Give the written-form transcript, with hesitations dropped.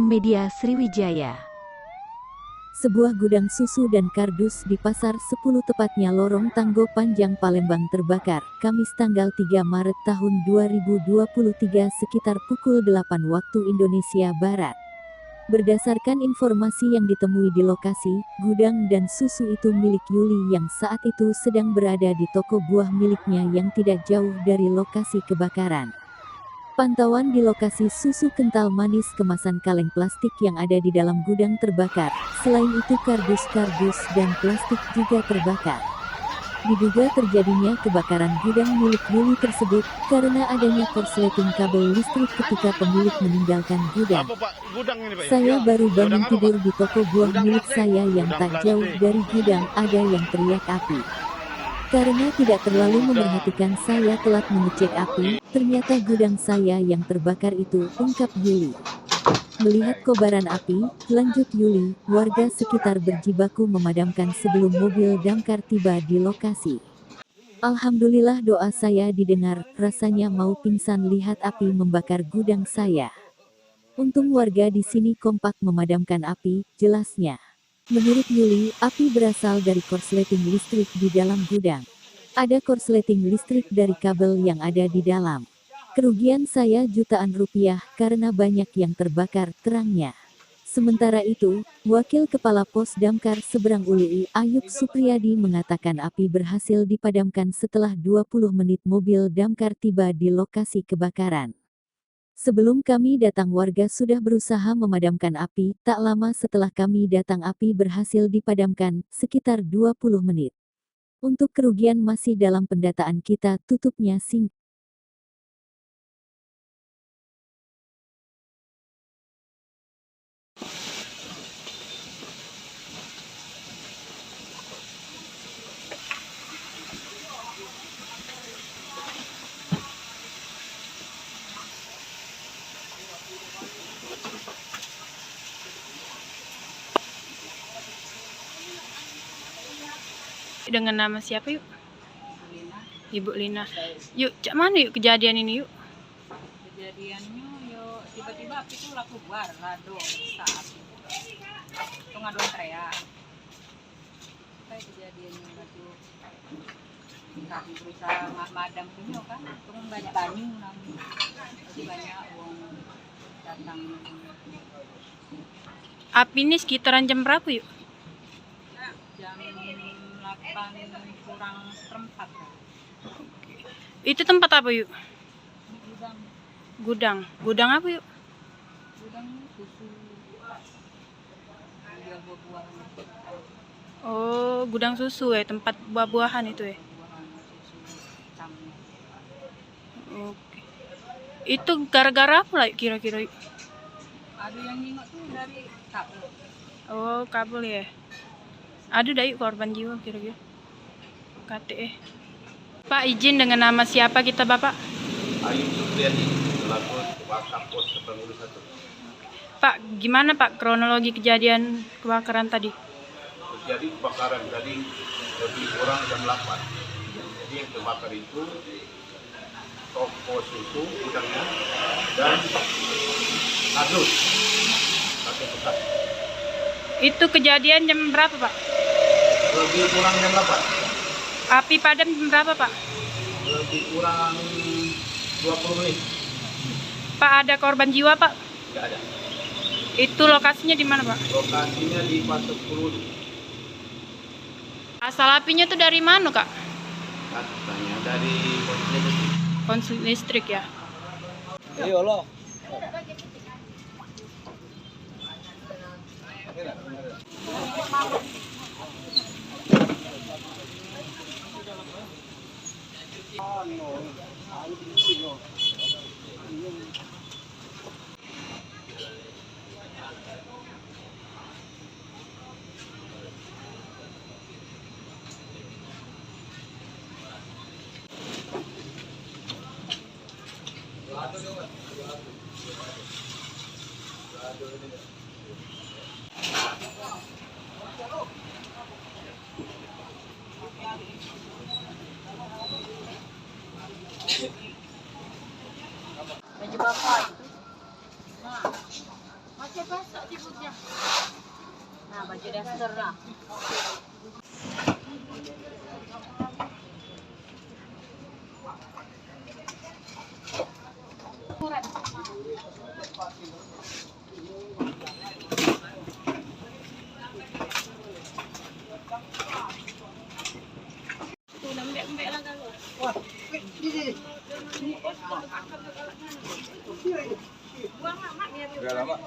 Media Sriwijaya. Sebuah gudang susu dan kardus di Pasar 10 tepatnya Lorong Tanggo Panjang Palembang terbakar, Kamis tanggal 3 Maret tahun 2023 sekitar pukul 8 waktu Indonesia Barat. Berdasarkan informasi yang ditemui di lokasi, gudang dan susu itu milik Yuli yang saat itu sedang berada di toko buah miliknya yang tidak jauh dari lokasi kebakaran. Pantauan di lokasi susu kental manis kemasan kaleng plastik yang ada di dalam gudang terbakar. Selain itu kardus-kardus dan plastik juga terbakar. Diduga terjadinya kebakaran gudang milik Yuli tersebut karena adanya korsleting kabel listrik ketika pemilik meninggalkan gudang. Saya baru bangun tidur di toko buah milik saya yang tak jauh dari gudang, ada yang teriak api. Karena tidak terlalu memerhatikan saya telat mengecek api, ternyata gudang saya yang terbakar itu, ungkap Yuli. Melihat kobaran api, lanjut Yuli, warga sekitar berjibaku memadamkan sebelum mobil damkar tiba di lokasi. Alhamdulillah doa saya didengar, rasanya mau pingsan lihat api membakar gudang saya. Untung warga di sini kompak memadamkan api, jelasnya. Menurut Yuli, api berasal dari korsleting listrik di dalam gudang. Ada korsleting listrik dari kabel yang ada di dalam. Kerugian saya jutaan rupiah karena banyak yang terbakar, terangnya. Sementara itu, Wakil Kepala Pos Damkar Seberang Ului, Ayub Supriyadi mengatakan api berhasil dipadamkan setelah 20 menit mobil damkar tiba di lokasi kebakaran. Sebelum kami datang warga sudah berusaha memadamkan api, tak lama setelah kami datang api berhasil dipadamkan, sekitar 20 menit. Untuk kerugian masih dalam pendataan kita, tutupnya singkat. Dengan nama siapa yuk? Ibu Lina. Yuk, cak mana yuk kejadian ini yuk? Kejadiannya yuk tiba-tiba api itu laku buar lado saat itu ngaduan teriak kayak kejadiannya lagi kami berusaha madam punya kan itu banyak banyu nami jadi banyak uang datang. Api ini sekitaran jam berapa yuk? Jam 8 kurang seperempat kan. Itu tempat apa yuk? Gudang Gudang apa yuk? gudang susu jual buah-buahan Oh, gudang susu ya, tempat buah-buahan itu ya. buahan susu camnya. Oke. Itu gara-gara apa lah kira-kira yuk? Ada yang nengok tuh dari kabel. Oh, kabel ya. Ada dah yuk korban jiwa kira-kira. KTE. Pak, izin dengan nama siapa kita Bapak? Ayub Supriyadi, selaku Wakapos Seberang 1. Pak, gimana Pak kronologi kejadian kebakaran tadi? Terjadi kebakaran tadi lebih kurang jam 8. Jadi yang terbakar itu toko susu gudangnya dan kardus satu bekas. Itu kejadian jam berapa Pak? Lebih kurang jam 8. Api padam jam berapa Pak? Lebih kurang 20 menit. Pak, ada korban jiwa Pak? Tidak ada. Itu lokasinya di mana Pak? Lokasinya di Pasar 10. Asal apinya tuh dari mana Kak? Katanya dari Konslet listrik ya. Ayo loh. Nah, baju daster lah. Udah lama.